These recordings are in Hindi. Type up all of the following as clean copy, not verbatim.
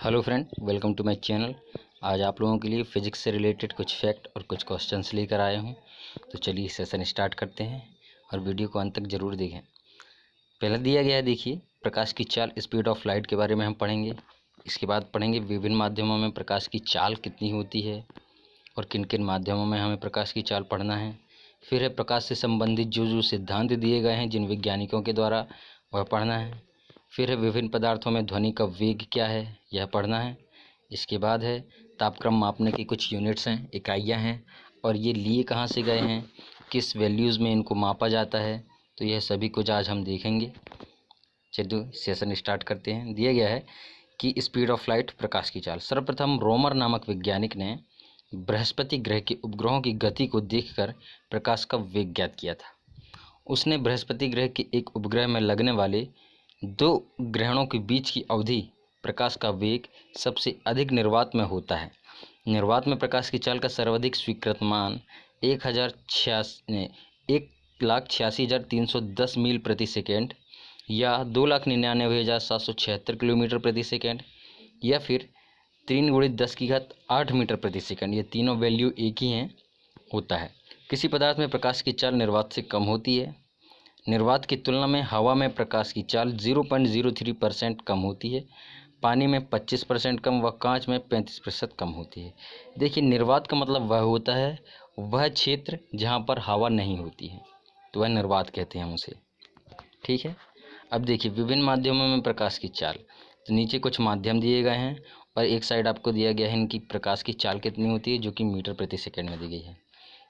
Hello friend, welcome to my channel. आज आप लोगों के लिए फिजिक्स से रिलेटेड कुछ फैक्ट और कुछ क्वेश्चंस लेकर आया हूं। तो चलिए सेशन स्टार्ट करते हैं और वीडियो को अंत तक ज़रूर देखें। पहले दिया गया है, देखिए, प्रकाश की चाल, स्पीड ऑफ लाइट के बारे में हम पढ़ेंगे। इसके बाद पढ़ेंगे विभिन्न माध्यमों में प्रकाश की चाल कितनी होती है और किन किन माध्यमों में हमें प्रकाश की चाल पढ़ना है। फिर है प्रकाश से संबंधित जो सिद्धांत दिए गए हैं जिन वैज्ञानिकों के द्वारा, वह पढ़ना है। फिर है विभिन्न पदार्थों में ध्वनि का वेग क्या है, यह पढ़ना है। इसके बाद है तापक्रम मापने की कुछ यूनिट्स हैं, इकाइयाँ हैं, और ये लिए कहाँ से गए हैं, किस वैल्यूज़ में इनको मापा जाता है। तो यह सभी कुछ आज हम देखेंगे। चलिए सेशन स्टार्ट करते हैं। दिया गया है कि स्पीड ऑफ लाइट, प्रकाश की चाल। सर्वप्रथम रोमर नामक वैज्ञानिक ने बृहस्पति ग्रह के उपग्रहों की गति को देखकर प्रकाश का वेग ज्ञात किया था। उसने बृहस्पति ग्रह के एक उपग्रह में लगने वाले दो ग्रहणों के बीच की अवधि प्रकाश का वेग सबसे अधिक निर्वात में होता है। निर्वात में प्रकाश की चाल का सर्वाधिक स्वीकृत मान 1,86,310 मील प्रति सेकेंड या 2,99,776 किलोमीटर प्रति सेकेंड या फिर 3 × 10⁸ मीटर प्रति सेकेंड, ये तीनों वैल्यू एक ही हैं, होता है। किसी पदार्थ में प्रकाश की चाल निर्वात से कम होती है। निर्वात की तुलना में हवा में प्रकाश की चाल 0.03% कम होती है, पानी में 25% कम व कांच में 35% कम होती है। देखिए, निर्वात का मतलब वह होता है वह क्षेत्र जहाँ पर हवा नहीं होती है, तो वह निर्वात कहते हैं हम उसे। ठीक है। अब देखिए विभिन्न माध्यमों में प्रकाश की चाल। तो नीचे कुछ माध्यम दिए गए हैं और एक साइड आपको दिया गया है इनकी प्रकाश की चाल कितनी होती है, जो कि मीटर प्रति सेकेंड में दी गई है।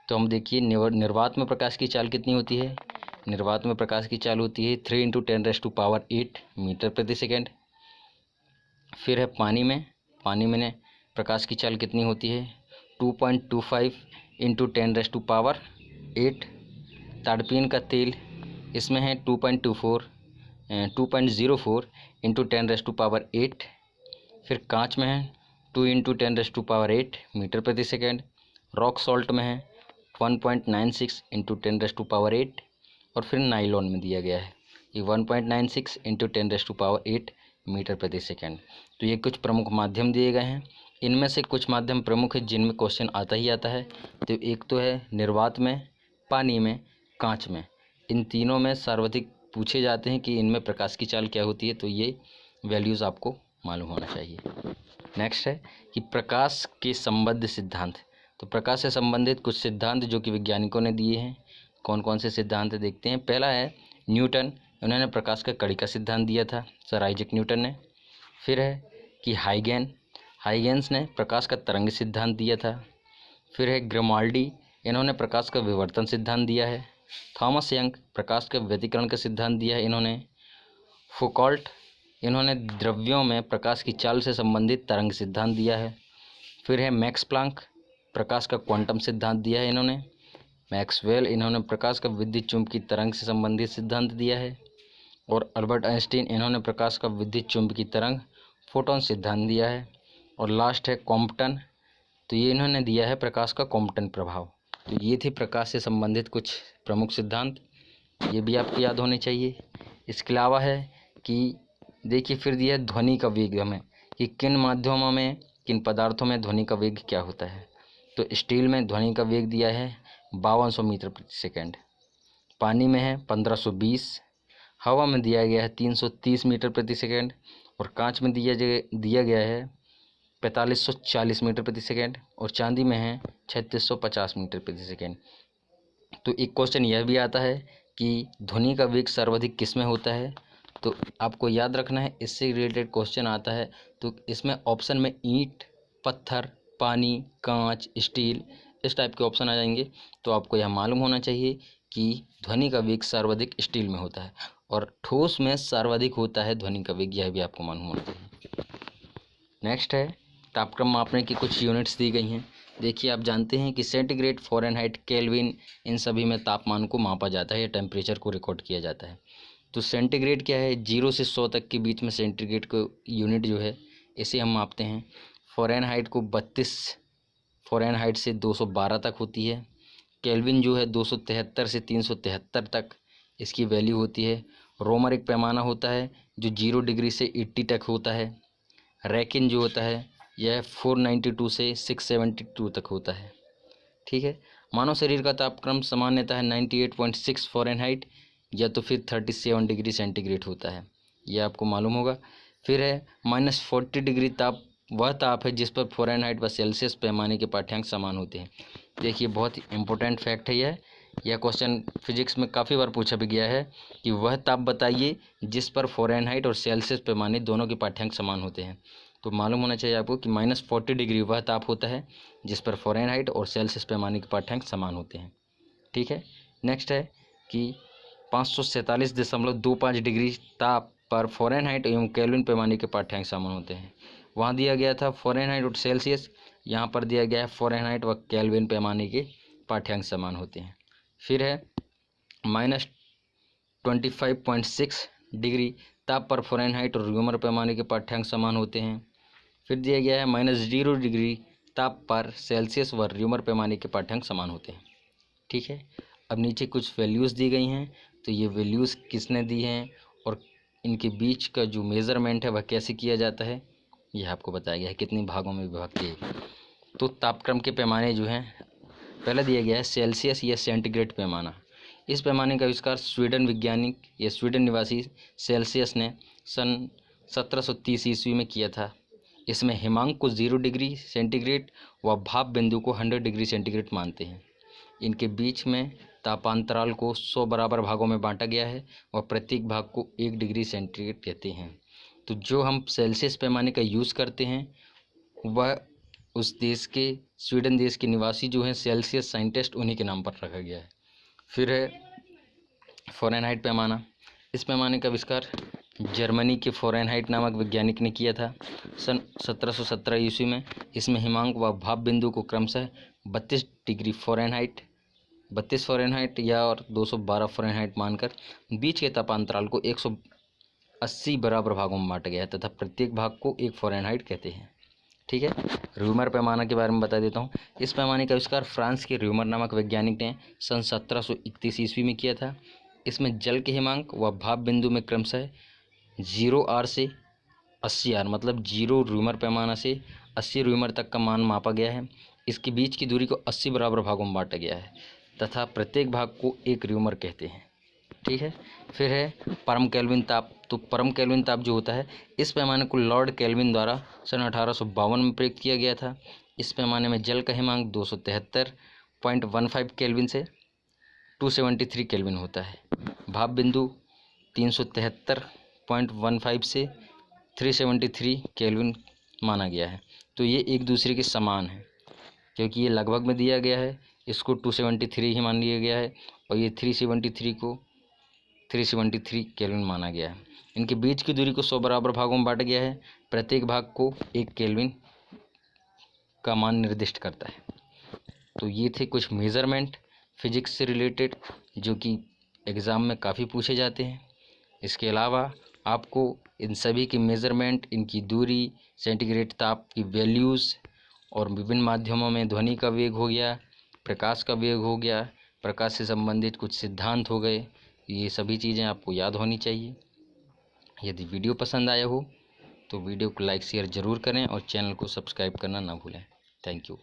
तो हम देखिए निर्वात में प्रकाश की चाल कितनी होती है। निर्वात में प्रकाश की चाल होती है 3 × 10⁸ मीटर प्रति सेकेंड। फिर है पानी में प्रकाश की चाल कितनी होती है 2.25 × 10⁸ ताड़पीन का तेल, इसमें है 2.04 × 10⁸ फिर कांच में है 2 × 10⁸ मीटर प्रति सेकेंड। रॉक सॉल्ट में है 1.96 × 10⁸ और फिर नाइलॉन में दिया गया है ये 1.96 × 10⁸ मीटर प्रति सेकेंड। तो ये कुछ प्रमुख माध्यम दिए गए हैं। इनमें से कुछ माध्यम प्रमुख है जिनमें क्वेश्चन आता ही आता है। तो एक तो है निर्वात में, पानी में, कांच में। इन तीनों में सर्वाधिक पूछे जाते हैं कि इनमें प्रकाश की चाल क्या होती है, तो ये वैल्यूज़ आपको मालूम होना चाहिए। नेक्स्ट है कि प्रकाश के संबद्ध सिद्धांत। तो प्रकाश से संबंधित कुछ सिद्धांत जो कि वैज्ञानिकों ने दिए हैं। कौन कौन से सिद्धांत देखते हैं। पहला है न्यूटन, उन्होंने प्रकाश का कड़ी का सिद्धांत दिया था, सर आइजैक न्यूटन ने। फिर है कि हाइगेंस ने प्रकाश का तरंग सिद्धांत दिया था। फिर है ग्रिमाल्डी, इन्होंने प्रकाश का विवर्तन सिद्धांत दिया है। थॉमस यंग, प्रकाश का व्यतिकरण का सिद्धांत दिया है इन्होंने। फुकॉल्ट, इन्होंने द्रव्यों में प्रकाश की चाल से संबंधित तरंग सिद्धांत दिया है। फिर है मैक्स प्लांक, प्रकाश का क्वांटम सिद्धांत दिया है इन्होंने। मैक्सवेल, इन्होंने प्रकाश का विद्युत चुंबकीय तरंग से संबंधित सिद्धांत दिया है। और अल्बर्ट आइंस्टीन, इन्होंने प्रकाश का विद्युत चुंबकीय तरंग, फोटोन सिद्धांत दिया है। और लास्ट है कॉम्पटन, तो ये इन्होंने दिया है प्रकाश का कॉम्पटन प्रभाव। तो ये थे प्रकाश से संबंधित कुछ प्रमुख सिद्धांत, ये भी आपको याद होने चाहिए। इसके अलावा है कि देखिए फिर दिया है ध्वनि का वेग हमें, कि किन माध्यमों में, किन पदार्थों में ध्वनि का वेग क्या होता है। तो स्टील में ध्वनि का वेग दिया है 5200 मीटर प्रति सेकेंड, पानी में है 1520, हवा में दिया गया है 330 मीटर प्रति सेकेंड, और कांच में दिया गया है 4540 मीटर प्रति सेकेंड, और चांदी में है 3650 मीटर प्रति सेकेंड। तो एक क्वेश्चन यह भी आता है कि ध्वनि का वेग सर्वाधिक किस में होता है। तो आपको याद रखना है, इससे रिलेटेड क्वेश्चन आता है तो इसमें ऑप्शन में ईंट, पत्थर, पानी, कांच, स्टील, इस टाइप के ऑप्शन आ जाएंगे। तो आपको यह मालूम होना चाहिए कि ध्वनि का वेग सर्वाधिक स्टील में होता है और ठोस में सर्वाधिक होता है ध्वनि का वेग, यह भी आपको मालूम होना चाहिए। नेक्स्ट है तापक्रम मापने की कुछ यूनिट्स दी गई हैं। देखिए, आप जानते हैं कि सेंटीग्रेड, फ़ारेनहाइट, केल्विन, इन सभी में तापमान को मापा जाता है या टेम्परेचर को रिकॉर्ड किया जाता है। तो सेंटीग्रेड क्या है, 0 से 100 तक के बीच में सेंटीग्रेड को यूनिट जो है इसे हम मापते हैं। फ़ारेनहाइट को 32 फ़ारेनहाइट से 212 तक होती है। केल्विन जो है 273 से 373 तक इसकी वैल्यू होती है। रोमर एक पैमाना होता है जो 0 डिग्री से 80 तक होता है। रैकिन जो होता है यह 492 से 672 तक होता है। ठीक है। मानव शरीर का तापक्रम सामान्यतः है 98.6 फ़ारेनहाइट या तो फिर 37 डिग्री सेंटीग्रेड होता है, यह आपको मालूम होगा। फिर है -40 डिग्री ताप वह ताप है जिस पर फ़ारेनहाइट व सेल्सियस पैमाने के पाठ्यांक समान होते हैं। देखिए बहुत ही इंपॉर्टेंट फैक्ट है यह क्वेश्चन फिजिक्स में काफ़ी बार पूछा भी गया है कि वह ताप बताइए जिस पर फ़ारेनहाइट और सेल्सियस पैमाने दोनों के पाठ्यांक समान होते हैं। तो मालूम होना चाहिए आपको कि -40 डिग्री वह ताप होता है जिस पर फ़ारेनहाइट और सेल्सियस पैमाने के पाठ्यांक समान होते हैं। ठीक है। नेक्स्ट है कि 547.25 डिग्री ताप पर फ़ारेनहाइट एवं केल्विन पैमाने के पाठ्यांक समान होते हैं। वहाँ दिया गया था फ़ारेनहाइट और सेल्सियस, यहाँ पर दिया गया है फ़ारेनहाइट व केल्विन पैमाने के पाठ्यांक समान होते हैं। फिर है -25.6 डिग्री ताप पर फ़ारेनहाइट और र्यूमर पैमाने के पाठ्यांक समान होते हैं। फिर दिया गया है -0 डिग्री ताप पर सेल्सियस व र्यूमर पैमाने के पाठ्यांक समान होते हैं। ठीक है। अब नीचे कुछ वैल्यूज़ दी गई हैं, तो ये वैल्यूज़ किसने दी हैं और इनके बीच का जो मेज़रमेंट है वह कैसे किया जाता है यह आपको बताया गया है, कितने भागों में विभाग किए। तो तापक्रम के पैमाने जो हैं, पहला दिया गया है सेल्सियस या सेंटीग्रेड पैमाना। इस पैमाने का आविष्कार स्वीडन वैज्ञानिक या स्वीडन निवासी सेल्सियस ने सन 1730 ईस्वी में किया था। इसमें हिमांक को 0 डिग्री सेंटीग्रेड व भाप बिंदु को 100 डिग्री सेंटीग्रेड मानते हैं। इनके बीच में तापांतराल को 100 बराबर भागों में बांटा गया है व प्रत्येक भाग को 1 डिग्री सेंटीग्रेड कहते हैं। तो जो हम सेल्सियस पैमाने का यूज़ करते हैं वह उस देश के स्वीडन देश के निवासी जो हैं सेल्सियस साइंटिस्ट उन्हीं के नाम पर रखा गया है। फिर है फ़ारेनहाइट पैमाना। इस पैमाने का आविष्कार जर्मनी के फ़ारेनहाइट नामक वैज्ञानिक ने किया था सन 1717 ईस्वी में। इसमें हिमांक व भाप बिंदु को क्रमशः 32 डिग्री फ़ारेनहाइट 32 फ़ारेनहाइट या और 212 फ़ारेनहाइट मानकर बीच के तापांतराल को 180 बराबर भागों में बांटा गया है तथा प्रत्येक भाग को 1 फ़ारेनहाइट कहते हैं। ठीक है। र्यूमर पैमाना के बारे में बता देता हूँ। इस पैमाने का आविष्कार फ्रांस के र्यूमर नामक वैज्ञानिक ने सन 1731 ईस्वी में किया था। इसमें जल के हिमांक व भाप बिंदु में क्रमशः 0R से 80R मतलब 0 र्यूमर पैमाना से 80 र्यूमर तक का मान मापा गया है। इसके बीच की दूरी को 80 बराबर भागों में बांटा गया है तथा प्रत्येक भाग को 1 र्यूमर कहते हैं। ठीक है। फिर है परम केल्विन ताप। तो परम केल्विन ताप जो होता है, इस पैमाने को लॉर्ड केल्विन द्वारा सन 1852 में प्रयुक्त किया गया था। इस पैमाने में जल का हिमांक 273.15 केल्विन से 273 केल्विन होता है। भाप बिंदु 373.15 से 373 केल्विन माना गया है। तो ये एक दूसरे के समान है क्योंकि ये लगभग में दिया गया है, इसको 273 ही मान लिया गया है और ये 373 को 373 केल्विन माना गया है। इनके बीच की दूरी को 100 बराबर भागों में बांटा गया है। प्रत्येक भाग को 1 केल्विन का मान निर्दिष्ट करता है। तो ये थे कुछ मेज़रमेंट फिजिक्स से रिलेटेड जो कि एग्ज़ाम में काफ़ी पूछे जाते हैं। इसके अलावा आपको इन सभी की मेज़रमेंट, इनकी दूरी, सेंटीग्रेड ताप की वैल्यूज़ और विभिन्न माध्यमों में ध्वनि का वेग हो गया, प्रकाश का वेग हो गया, प्रकाश से संबंधित कुछ सिद्धांत हो गए, ये सभी चीज़ें आपको याद होनी चाहिए। यदि वीडियो पसंद आया हो तो वीडियो को लाइक शेयर ज़रूर करें और चैनल को सब्सक्राइब करना ना भूलें। Thank you.